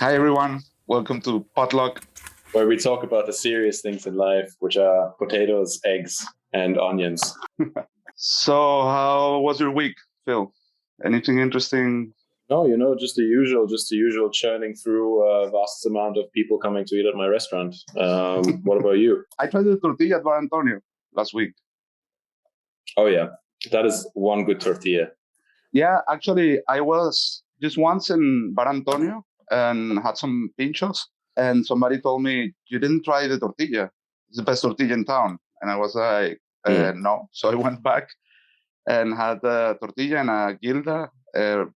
Hi everyone, welcome to Potluck. Where we talk about the serious things in life, which are potatoes, eggs, and onions. So, how was your week, Phil? Anything interesting? No, just the usual churning through a vast amount of people coming to eat at my restaurant. What about you? I tried the tortilla at Bar Antonio last week. Oh yeah, that is one good tortilla. Yeah, actually, I was just once in Bar Antonio and had some pinchos, and somebody told me, you didn't try the tortilla. It's the best tortilla in town. And I was like, no. So I went back and had a tortilla and a gilda.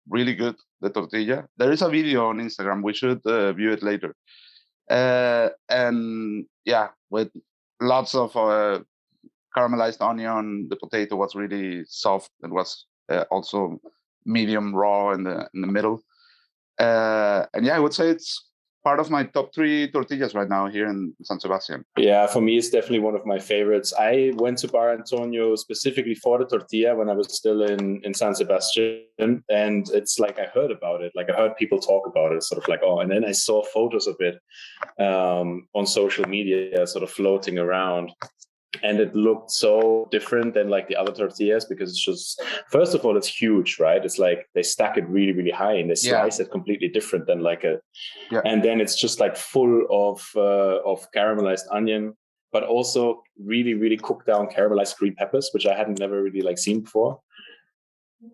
Really good, the tortilla. There is a video on Instagram. We should view it later. And yeah, with lots of caramelized onion. The potato was really soft. It was also medium raw in the middle. And yeah, I would say it's part of my top 3 tortillas right now here in San Sebastian. Yeah, for me, it's definitely one of my favorites. I went to Bar Antonio specifically for the tortilla when I was still in San Sebastian. And it's like I heard about it. Like I heard people talk about it, sort of like, oh, and then I saw photos of it on social media sort of floating around. And it looked so different than like the other tortillas because it's just, first of all, it's huge, right? It's like they stack it really, really high and they slice it completely different than like and then it's just like full of caramelized onion, but also really, really cooked down caramelized green peppers, which I hadn't never really like seen before.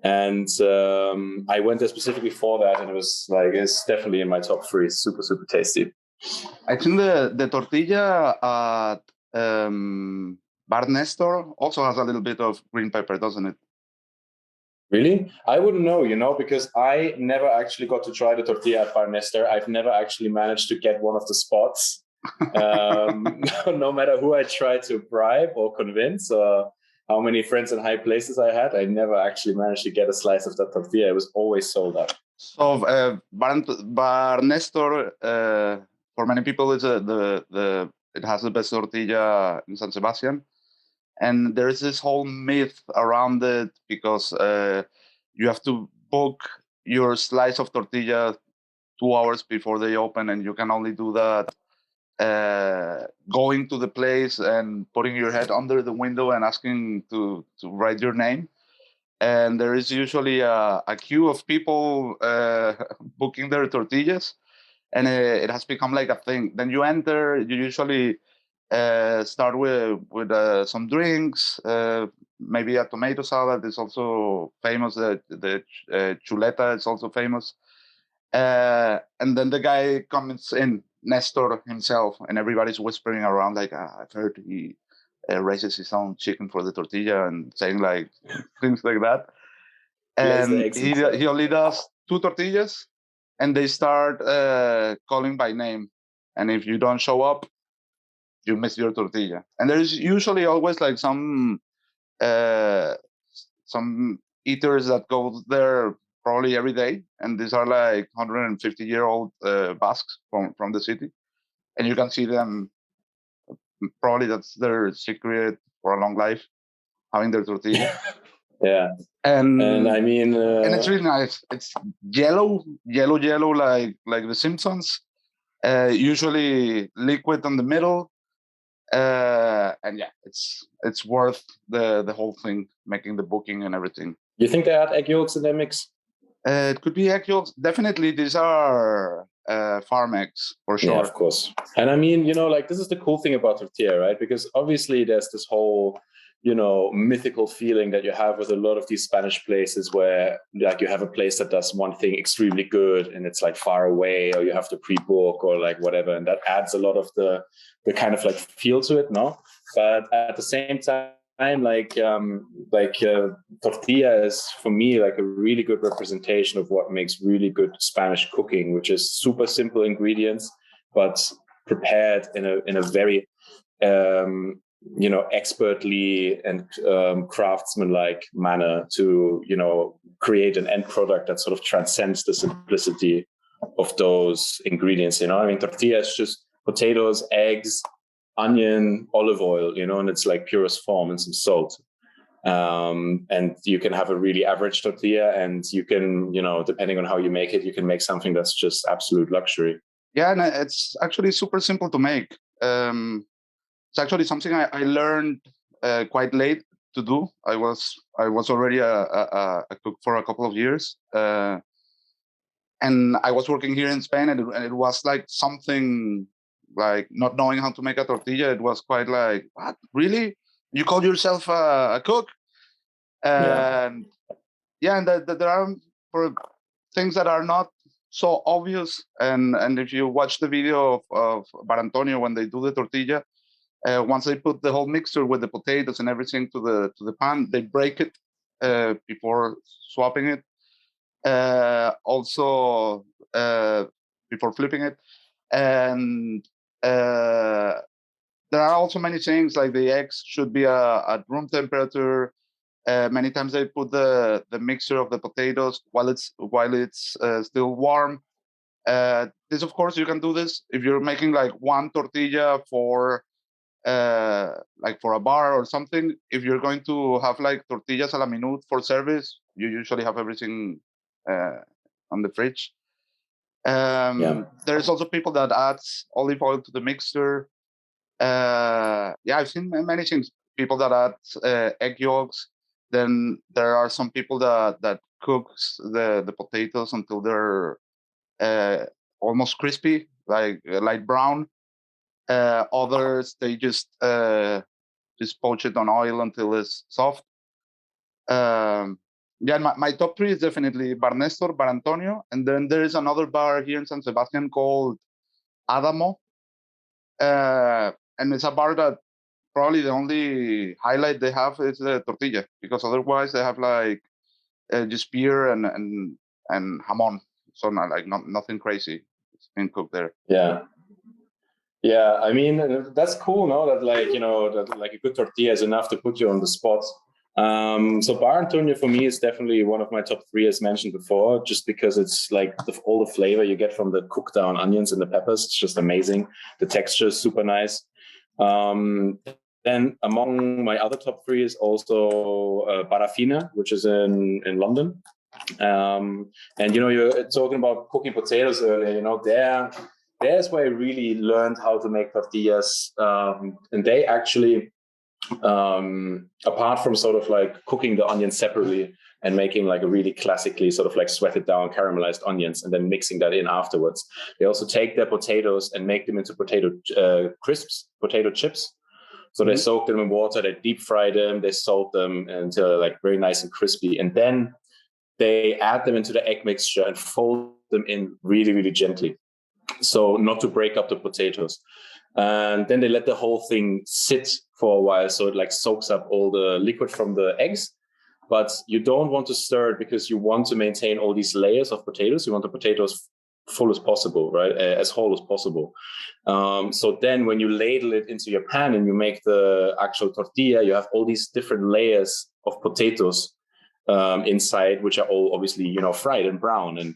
And I went there specifically for that, and it was like, it's definitely in my top 3. Super, super tasty. I think the tortilla at Bar Nestor also has a little bit of green pepper, doesn't it? Really? I wouldn't know, because I never actually got to try the tortilla at Bar Nestor. I've never actually managed to get one of the spots. No matter who I tried to bribe or convince or how many friends in high places I had, I never actually managed to get a slice of that tortilla. It was always sold out. So Bar Nestor, for many people, is it has the best tortilla in San Sebastian. And there is this whole myth around it because you have to book your slice of tortilla 2 hours before they open, and you can only do that going to the place and putting your head under the window and asking to write your name. And there is usually a queue of people booking their tortillas, and it has become like a thing. Then you enter, you usually start with some drinks, maybe a tomato salad is also famous. The chuleta is also famous, and then the guy comes in, Nestor himself, and everybody's whispering around like, I've heard he raises his own chicken for the tortilla and saying like things like that. And he only does 2 tortillas, and they start calling by name. And if you don't show up, you miss your tortilla. And there's usually always like some eaters that go there probably every day, and these are like 150-year-old Basques from the city, and you can see them. Probably that's their secret for a long life, having their tortilla. Yeah. And I mean, and it's really nice. It's yellow, like the Simpsons. Usually liquid in the middle. And yeah, it's worth the whole thing, making the booking and everything. You think they add egg yolks in their mix? It could be egg yolks. Definitely, these are farm eggs for sure. Yeah, of course. And I mean, like this is the cool thing about tortilla, right? Because obviously there's this whole, mythical feeling that you have with a lot of these Spanish places where like you have a place that does one thing extremely good and it's like far away, or you have to pre-book or like whatever. And that adds a lot of the kind of like feel to it, no? But at the same time, tortilla is for me like a really good representation of what makes really good Spanish cooking, which is super simple ingredients, but prepared in a very expertly and craftsman-like manner to create an end product that sort of transcends the simplicity of those ingredients. I mean, tortilla is just potatoes, eggs, onion, olive oil, and it's like purest form and some salt. And you can have a really average tortilla, and you can, depending on how you make it, you can make something that's just absolute luxury. Yeah, and it's actually super simple to make. It's actually something I learned quite late to do. I was already a cook for a couple of years, and I was working here in Spain, and it was like something like not knowing how to make a tortilla. It was quite like, what, really? You call yourself a cook? And and there are for things that are not so obvious. And if you watch the video of Bar Antonio when they do the tortilla, once they put the whole mixture with the potatoes and everything to the pan, they break it before swapping it. Also before flipping it, and there are also many things like the eggs should be at room temperature. Many times they put the mixture of the potatoes while it's still warm. This, of course, you can do this if you're making like one tortilla for like for a bar or something. If you're going to have like tortillas a la minute for service, you usually have everything on the fridge. There's also people that adds olive oil to the mixture. I've seen many things. People that add egg yolks. Then there are some people that cooks the potatoes until they're almost crispy, like light brown. Others, they just poach it on oil until it's soft. My top three is definitely Bar Nestor, Bar Antonio, and then there is another bar here in San Sebastian called Adamo, and it's a bar that probably the only highlight they have is the tortilla, because otherwise they have like just beer and jamon, so nothing crazy. It's been cooked there. Yeah, I mean, that's cool, no? That that like a good tortilla is enough to put you on the spot. So Bar Antonio for me is definitely one of my top three, as mentioned before, just because it's like all the flavor you get from the cooked down onions and the peppers. It's just amazing. The texture is super nice. Then among my other top three is also Parafina, which is in London. And you're talking about cooking potatoes earlier. There's where I really learned how to make tortillas. And they actually, apart from sort of like cooking the onions separately and making like a really classically sort of like sweated down caramelized onions and then mixing that in afterwards, they also take their potatoes and make them into potato chips. So they soak them in water, they deep fry them, they salt them until they're like very nice and crispy. And then they add them into the egg mixture and fold them in really, really gently, so not to break up the potatoes. And then they let the whole thing sit for a while, so it like soaks up all the liquid from the eggs. But you don't want to stir it because you want to maintain all these layers of potatoes. You want the potatoes full as possible, right? As whole as possible. So then when you ladle it into your pan and you make the actual tortilla, you have all these different layers of potatoes inside, which are all obviously, fried and brown and,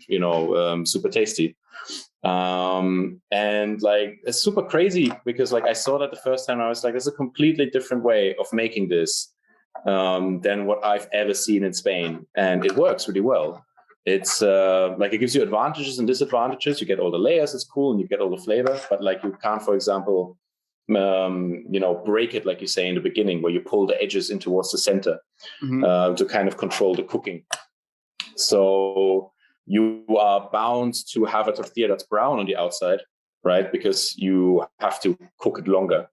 super tasty. And like, it's super crazy because like I saw that the first time, I was like, there's a completely different way of making this than what I've ever seen in Spain. And it works really well. It's like, it gives you advantages and disadvantages. You get all the layers, it's cool, and you get all the flavor, but like you can't, for example, break it, like you say in the beginning, where you pull the edges in towards the center to kind of control the cooking. So you are bound to have a tortilla that's brown on the outside, right? Because you have to cook it longer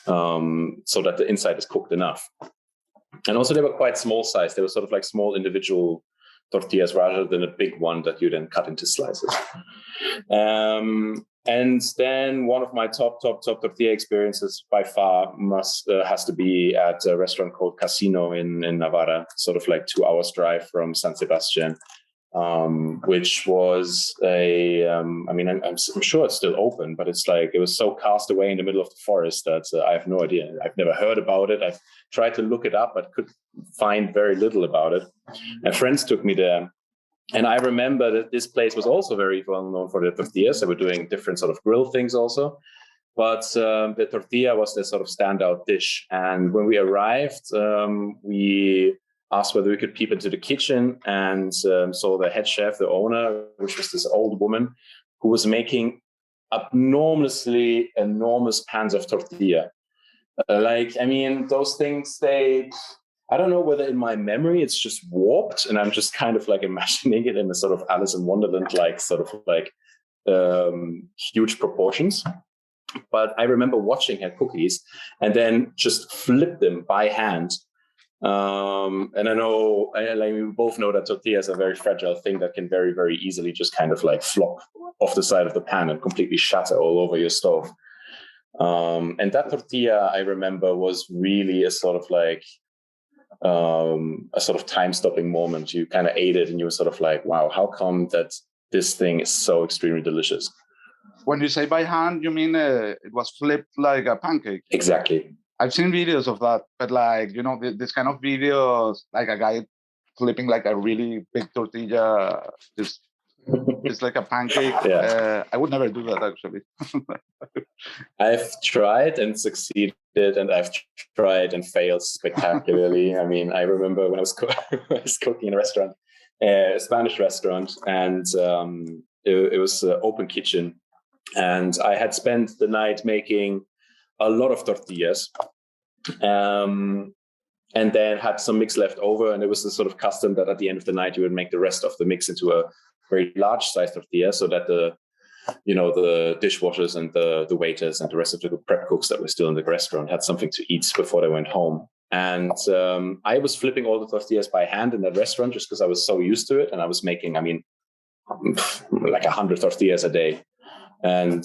so that the inside is cooked enough. And also they were quite small size. They were sort of like small individual tortillas rather than a big one that you then cut into slices. And then one of my top tortilla experiences by far has to be at a restaurant called Casino in Navarra, sort of like 2 hours drive from San Sebastian, which was I'm sure it's still open, but it's like, it was so cast away in the middle of the forest that I have no idea. I've never heard about it. I've tried to look it up, but could find very little about it. My friends took me there. And I remember that this place was also very well known for their tortillas. They were doing different sort of grill things also. But the tortilla was the sort of standout dish. And when we arrived, we asked whether we could peep into the kitchen, and saw the head chef, the owner, which was this old woman who was making enormous pans of tortilla. Those things, I don't know whether in my memory it's just warped and I'm just kind of like imagining it in a sort of Alice in Wonderland, huge proportions. But I remember watching her cookies and then just flip them by hand. And I know, we both know that tortillas are a very fragile thing that can very, very easily just kind of like flop off the side of the pan and completely shatter all over your stove. And that tortilla, I remember, was really a sort of time-stopping moment. You kind of ate it and you were sort of like, wow, how come that this thing is so extremely delicious? When you say by hand, you mean it was flipped like a pancake? Exactly. I've seen videos of that, but this kind of videos, like a guy flipping like a really big tortilla, it's like a pancake. Yeah. I would never do that, actually. I've tried and succeeded, and I've tried and failed spectacularly. I mean, I remember when I was cooking in a restaurant, a Spanish restaurant, and it was an open kitchen. And I had spent the night making a lot of tortillas, and then had some mix left over. And it was the sort of custom that at the end of the night, you would make the rest of the mix into a very large size tortilla, so that the dishwashers and the waiters and the rest of the prep cooks that were still in the restaurant had something to eat before they went home. And I was flipping all the tortillas by hand in that restaurant just because I was so used to it. And I was making, like 100 tortillas a day. And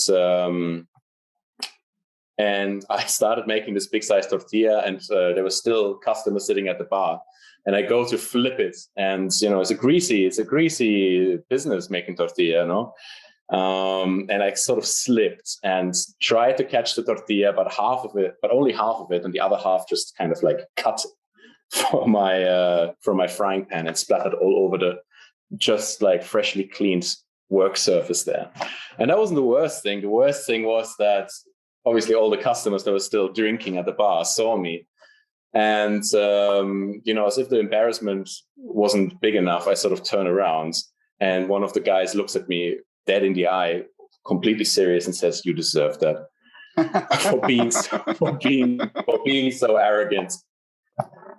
I started making this big size tortilla, and there were still customers sitting at the bar. And I go to flip it, and it's a greasy business making tortilla, and I sort of slipped and tried to catch the tortilla, but only half of it, and the other half just kind of like cut from my frying pan and splattered all over the just like freshly cleaned work surface there. And that wasn't the worst thing. The worst thing was that obviously all the customers that were still drinking at the bar saw me. And, as if the embarrassment wasn't big enough, I sort of turn around, and one of the guys looks at me dead in the eye, completely serious, and says, "You deserve that for being so arrogant."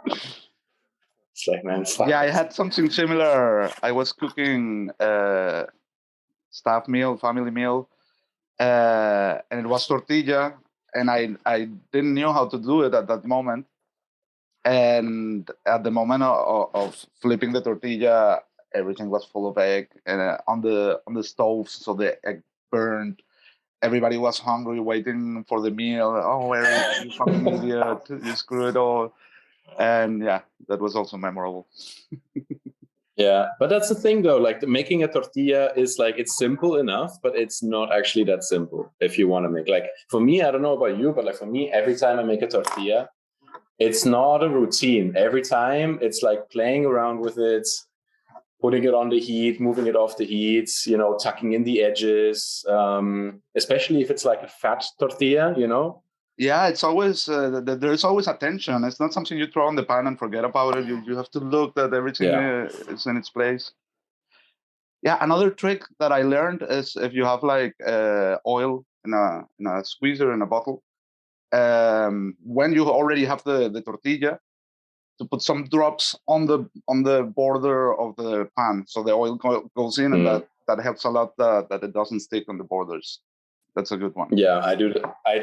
It's like, man, fuck. Yeah, I had something similar. I was cooking staff meal, family meal, and it was tortilla, and I didn't know how to do it at that moment. And at the moment of flipping the tortilla, everything was full of egg, and on the stove, so the egg burned. Everybody was hungry, waiting for the meal. Oh, Eric, you fucking idiot! You screwed it all. And yeah, that was also memorable. Yeah, but that's the thing though, like making a tortilla is like, it's simple enough, but it's not actually that simple if you want to make, like, for me, I don't know about you, but like for me, every time I make a tortilla, it's not a routine. Every time it's like playing around with it, putting it on the heat, moving it off the heat, tucking in the edges, especially if it's like a fat tortilla, Yeah, it's always there's always attention. It's not something you throw on the pan and forget about it. You have to look that everything is in its place. Yeah, another trick that I learned is if you have like oil in a squeezer in a bottle, when you already have the tortilla, to put some drops on the border of the pan, so the oil goes in, and that helps a lot that it doesn't stick on the borders. That's a good one. Yeah, I do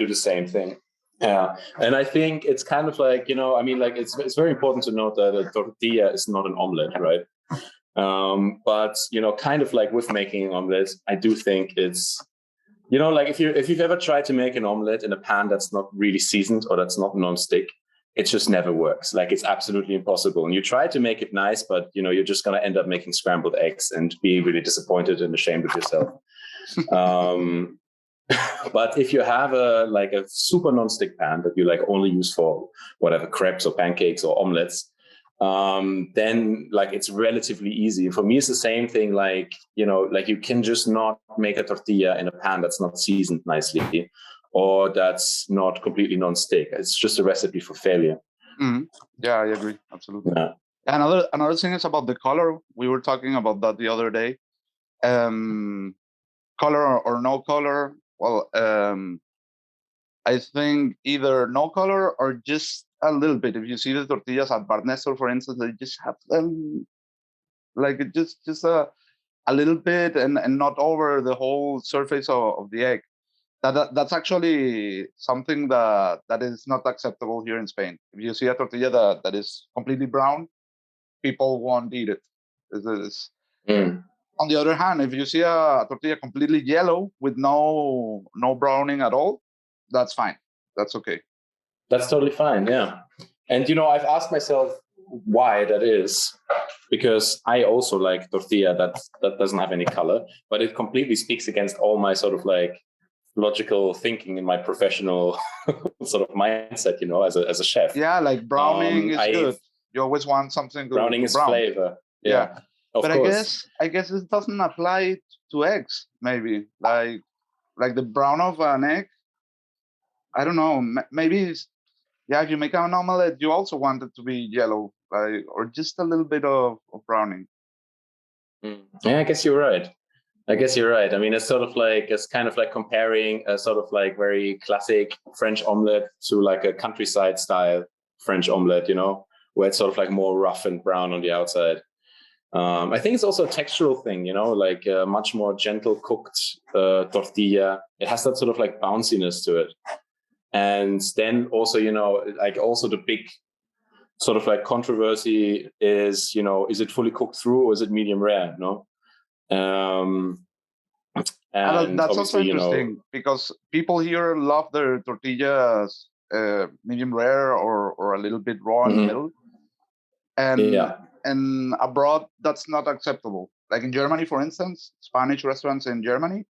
the same thing. Yeah, and I think it's kind of like, it's very important to note that a tortilla is not an omelette, right? But kind of like with making an omelette, I do think it's, like if you've ever tried to make an omelette in a pan that's not really seasoned or that's not non-stick, it just never works. Like, it's absolutely impossible. And you try to make it nice, but you're just going to end up making scrambled eggs and be really disappointed and ashamed of yourself. But if you have a super non-stick pan that you like only use for whatever crepes or pancakes or omelets, then like it's relatively easy. For me, it's the same thing. Like, you can just not make a tortilla in a pan that's not seasoned nicely. or that's not completely non-stick. It's just a recipe for failure. Mm-hmm. Yeah, I agree. Absolutely. Yeah. Another thing is about the color. We were talking about that the other day. Color or no color. Well, I think either no color or just a little bit. If you see the tortillas at Bar Nestor, for instance, they just have like just a little bit and not over the whole surface of the egg. That's actually something that is not acceptable here in Spain. If you see a tortilla that is completely brown, people won't eat it. On the other hand, if you see a tortilla completely yellow with no browning at all, that's fine. That's okay. That's totally fine. Yeah. And, I've asked myself why that is, because I also like tortilla that doesn't have any color, but it completely speaks against all my sort of like logical thinking in my professional sort of mindset, as a chef. Yeah, like browning is good. You always want something to browning is brown. flavor. Yeah. Of but course. I guess it doesn't apply to eggs. Maybe like the brown of an egg. I don't know. Maybe if you make an omelette, you also want it to be yellow, or just a little bit of browning. Yeah, I guess you're right. I mean, it's kind of like comparing a sort of like very classic French omelette to like a countryside style French omelette, where it's sort of like more rough and brown on the outside. I think it's also a textural thing, like a much more gentle cooked tortilla. It has that sort of like bounciness to it. And then also, like also the big sort of like controversy is, is it fully cooked through or is it medium rare? No. And that's also interesting because people here love their tortillas medium rare or a little bit raw in the middle. And abroad, that's not acceptable. Like in Germany, for instance, Spanish restaurants in Germany,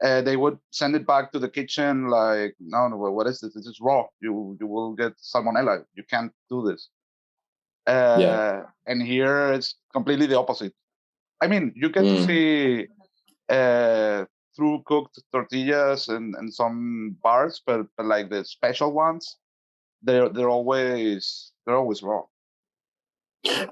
they would send it back to the kitchen like, no, what is this? This is raw. You will get salmonella. You can't do this. And here it's completely the opposite. I mean, you get to see through cooked tortillas and some bars, but like the special ones, they're always raw.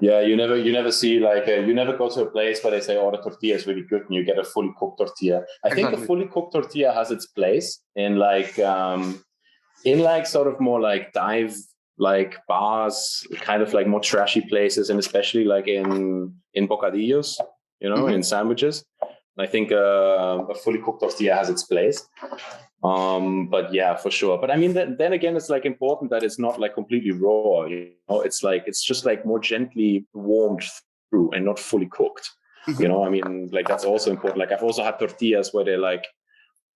Yeah, you never see like you never go to a place where they say, "Oh, the tortilla is really good," and you get a fully cooked tortilla. I think the fully cooked tortilla has its place in like sort of more like dive like bars, kind of like more trashy places, and especially like in bocadillos, in sandwiches. I think a fully cooked tortilla has its place. But yeah, for sure. But I mean, then again, it's like important that it's not like completely raw. It's like it's just like more gently warmed through and not fully cooked. I mean, like that's also important. Like I've also had tortillas where they're like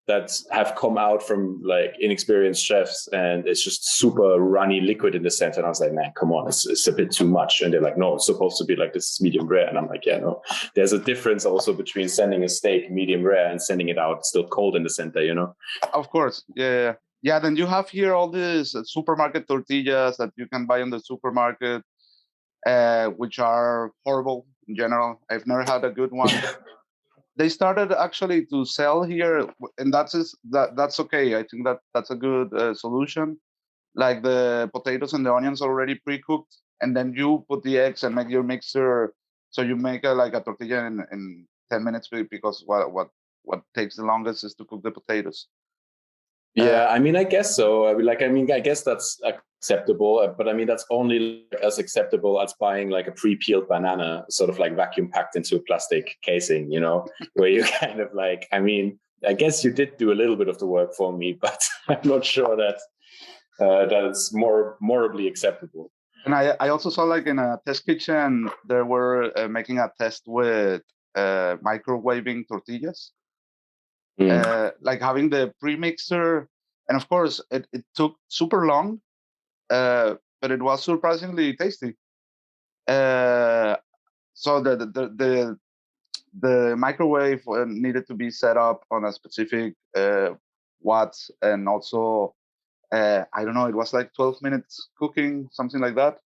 that have come out from like inexperienced chefs and it's just super runny liquid in the center. And I was like, man, come on, it's a bit too much. And they're like, no, it's supposed to be like this is medium rare. And I'm like, yeah, no, there's a difference also between sending a steak medium rare and sending it out still cold in the center, Of course. Yeah. Then you have here all these supermarket tortillas that you can buy in the supermarket, which are horrible in general. I've never had a good one. They started actually to sell here, and that's okay. I think that's a good solution. Like the potatoes and the onions already pre-cooked, and then you put the eggs and make your mixer. So you make like a tortilla in 10 minutes because what takes the longest is to cook the potatoes. Yeah, I mean, I guess so. I guess that's acceptable, but I mean, that's only as acceptable as buying like a pre-peeled banana, sort of like vacuum packed into a plastic casing, where you kind of like, I mean, I guess you did do a little bit of the work for me, but I'm not sure that it's more morally acceptable. And I also saw like in a test kitchen, they were making a test with microwaving tortillas. Like having the pre-mixer, and of course it took super long, but it was surprisingly tasty. So the microwave needed to be set up on a specific watts, and also I don't know, it was like 12 minutes cooking, something like that,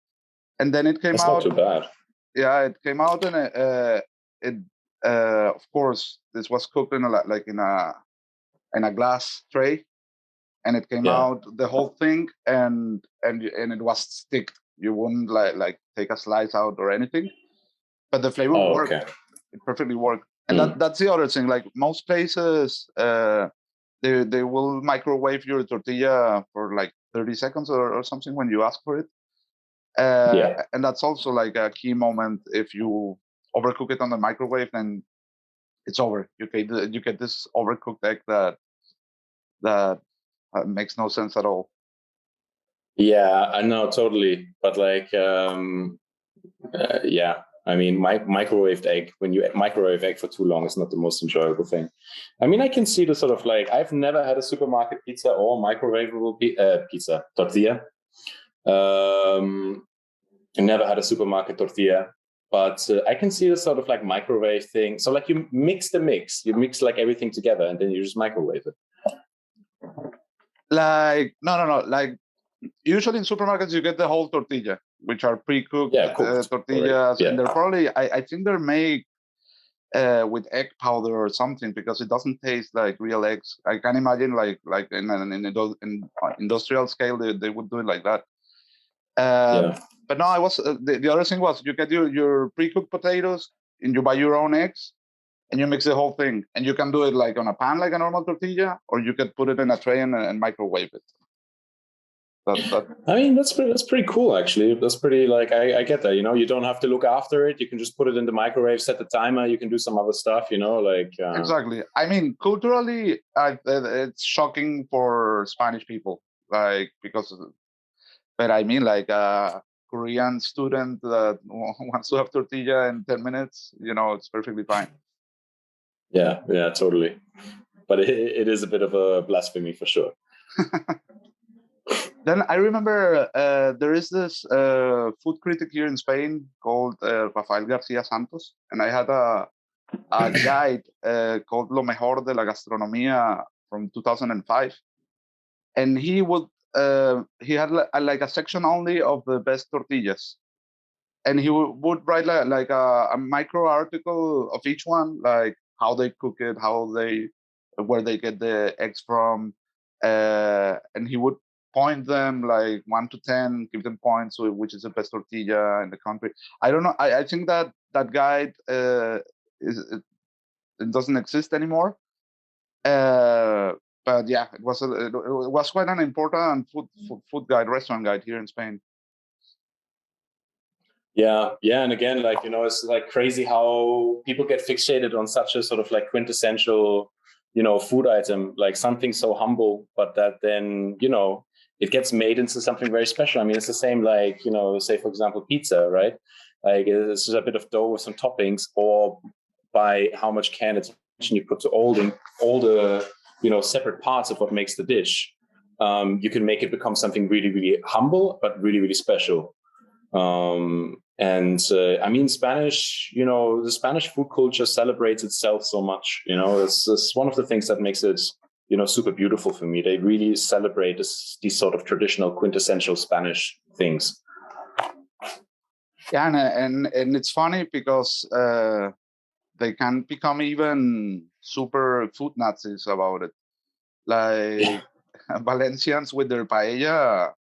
and then it came That's out. Not too bad. Yeah, it came out, and it of course this was cooked in a glass tray, and it came out the whole thing, and it was stick. You wouldn't like take a slice out or anything, but the flavor worked. Okay. It perfectly worked. And that's the other thing. Like most places, they will microwave your tortilla for like 30 seconds or something when you ask for it. And that's also like a key moment. If you overcook it on the microwave, then it's over. You get this overcooked egg that makes no sense at all. Yeah, I know, totally. But like, yeah, I mean, microwaved egg, when you microwave egg for too long, is not the most enjoyable thing. I mean, I can see the sort of like, I've never had a supermarket pizza or microwavable pizza tortilla. I never had a supermarket tortilla, but I can see the sort of like microwave thing. So like you mix like everything together and then you just microwave it. Like, no. Like usually in supermarkets, you get the whole tortilla, which are pre-cooked tortillas. And they're probably, I think they're made with egg powder or something, because it doesn't taste like real eggs. I can imagine like in industrial scale, they would do it like that. But no, I was the other thing was you get your pre-cooked potatoes and you buy your own eggs and you mix the whole thing, and you can do it like on a pan like a normal tortilla, or you could put it in a tray and microwave it. I mean, that's pretty cool, actually. That's pretty, like, I get that, you know, you don't have to look after it. You can just put it in the microwave, set the timer. You can do some other stuff, you know, like. Exactly. I mean, culturally, it's shocking for Spanish people, like, but I mean, like a Korean student that wants to have tortilla in 10 minutes, you know, it's perfectly fine. Yeah, totally. But it is a bit of a blasphemy for sure. Then I remember there is this food critic here in Spain called Rafael García Santos, and I had a guide called Lo Mejor de la Gastronomía from 2005, and he had like a section only of the best tortillas, and he would write like a micro article of each one, like how they cook it, where they get the eggs from, and he would point them like 1 to 10, give them points, which is the best tortilla in the country. I don't know. I think that guide it doesn't exist anymore. But yeah, it was quite an important food guide, restaurant guide here in Spain. Yeah, and again, like, you know, it's like crazy how people get fixated on such a sort of like quintessential, you know, food item, like something so humble, but that then, you know, it gets made into something very special. I mean, it's the same, like, you know, say, for example, pizza, right? Like, it's just a bit of dough with some toppings, or by how much care and attention you put to all the, you know, separate parts of what makes the dish. You can make it become something really, really humble, but really, really special. I mean, Spanish, you know, the Spanish food culture celebrates itself so much. You know, it's one of the things that makes it, you know, super beautiful for me. They really celebrate these sort of traditional quintessential Spanish things. Yeah, and it's funny because they can become even super food Nazis about it. Like Valencians with their paella,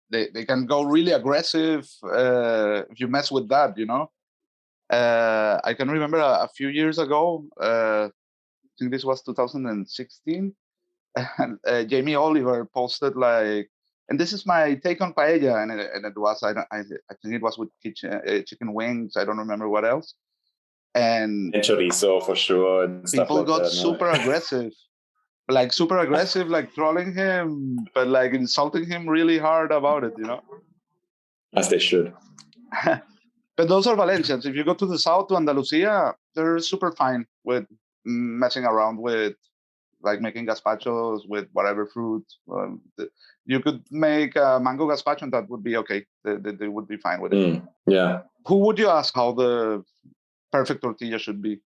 they can go really aggressive if you mess with that, you know. I can remember a few years ago, I think this was 2016, and Jamie Oliver posted like, and this is my take on paella, and it was I think it was with chicken wings. I don't remember what else. And chorizo for sure. And people like got super aggressive, like trolling him, but like insulting him really hard about it, you know. As they should. But those are Valencians. If you go to the south, to Andalusia, they're super fine with messing around with, like, making gazpachos with whatever fruit. You could make a mango gazpacho, and that would be okay. They would be fine with it. Yeah. Who would you ask how the perfect tortilla should be?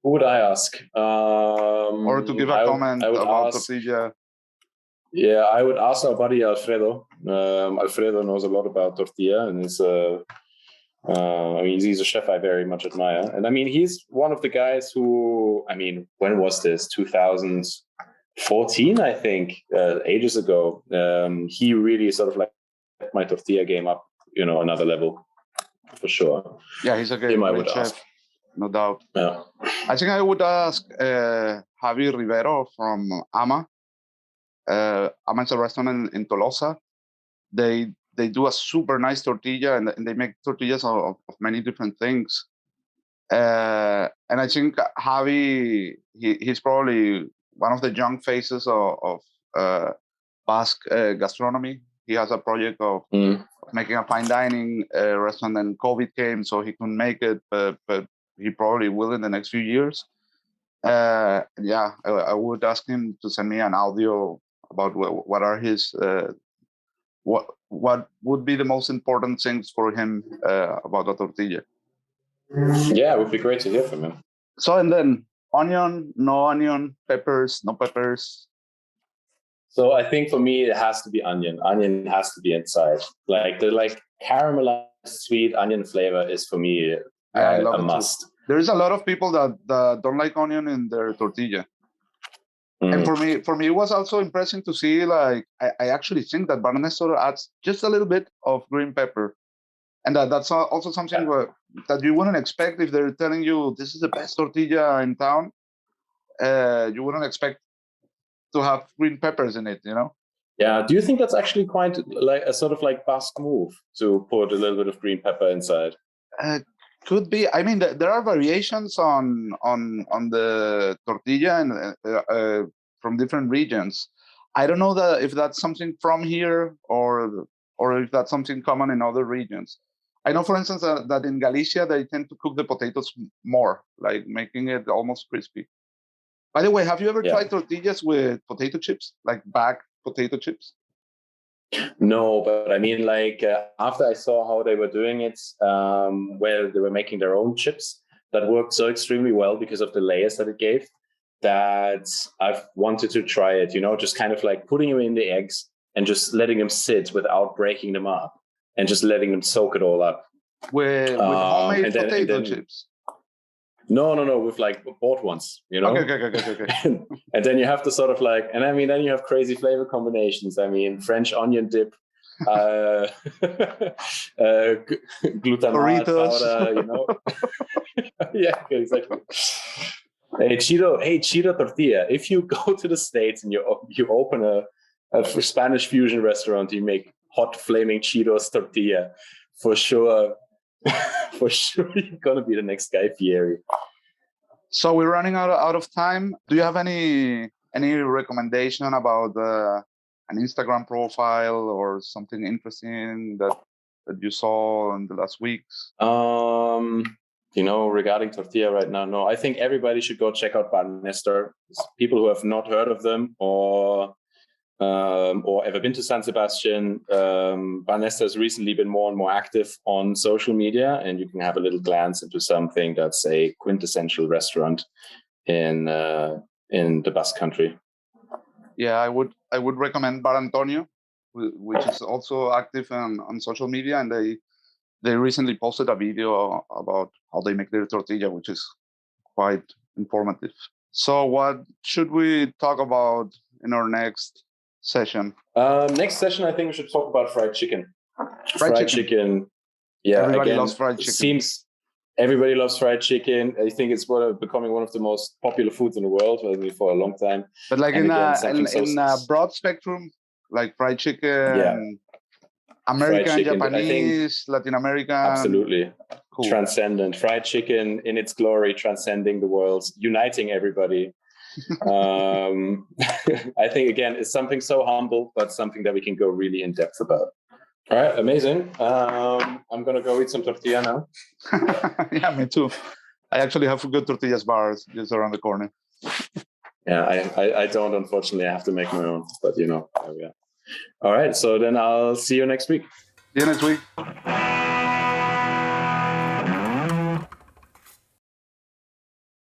Who would I ask? Or to give a comment about tortilla? Yeah, I would ask our buddy Alfredo. Alfredo knows a lot about tortilla, and is I mean, he's a chef I very much admire. And I mean, he's one of the guys who, I mean, when was this? 2000s, 14, I think, ages ago. He really sort of like my tortilla game up, another level for sure. Yeah, he's a great chef, no doubt. Yeah. I think I would ask Javi Rivero from Ama. Ama's a restaurant in Tolosa. They do a super nice tortilla, and they make tortillas of many different things. And I think Javi, he's probably one of the young faces of Basque gastronomy. He has a project of making a fine dining restaurant, and COVID came, so he couldn't make it, but he probably will in the next few years. I would ask him to send me an audio about what are his what would be the most important things for him about the tortilla. Yeah, it would be great to hear from him. So, and then onion, no onion, peppers, no peppers. So I think for me it has to be onion. Onion has to be inside. Like the caramelized sweet onion flavor is for me a must. Too. There's a lot of people that don't like onion in their tortilla. And for me, it was also impressive to see, like, I actually think that Bar Nestor adds just a little bit of green pepper. And that's also something that you wouldn't expect if they're telling you this is the best tortilla in town. You wouldn't expect to have green peppers in it, Yeah. Do you think that's actually quite like a sort of like Basque move to put a little bit of green pepper inside? Could be. I mean, there are variations on the tortilla and from different regions. I don't know if that's something from here or if that's something common in other regions. I know, for instance, that in Galicia they tend to cook the potatoes more, like making it almost crispy. By the way, have you ever tried tortillas with potato chips, like bagged potato chips? No, but I mean, after I saw how they were doing it, where they were making their own chips, that worked so extremely well because of the layers that it gave, that I've wanted to try it, just kind of like putting them in the eggs and just letting them sit without breaking them up and just letting them soak it all up. With homemade potato chips? No, with bought ones, Okay. And then you have to sort of then you have crazy flavor combinations. I mean, French onion dip, glutamate powder, Yeah, exactly. Hey, Cheeto tortilla. If you go to the States and you open a Spanish fusion restaurant, you make hot flaming Cheetos tortilla, for sure. For sure, you're gonna be the next Guy Fieri. So we're running out of time. Do you have any recommendation about an Instagram profile or something interesting that you saw in the last weeks? Regarding tortilla right now, no. I think everybody should go check out Bar Nestor. People who have not heard of them or ever been to San Sebastian, Bar Nestor has recently been more and more active on social media, and you can have a little glance into something that's a quintessential restaurant in the Basque Country. Yeah, I would recommend Bar Antonio, which is also active on social media, and they recently posted a video about how they make their tortilla, which is quite informative. So what should we talk about in our next session? Next session, I think we should talk about fried chicken. Fried chicken. Yeah, everybody loves fried chicken. Everybody loves fried chicken. I think it's becoming one of the most popular foods in the world, maybe for a long time. But in a broad spectrum, like fried chicken, American, fried chicken, Japanese, Latin American. Absolutely. Cool. Transcendent. Fried chicken in its glory, transcending the world, uniting everybody. I think, again, it's something so humble, but something that we can go really in depth about. All right, amazing. I'm going to go eat some tortilla now. Yeah, me too. I actually have good tortillas bars just around the corner. Yeah, I don't, unfortunately. I have to make my own, but there we are. All right, so then I'll see you next week. See you next week.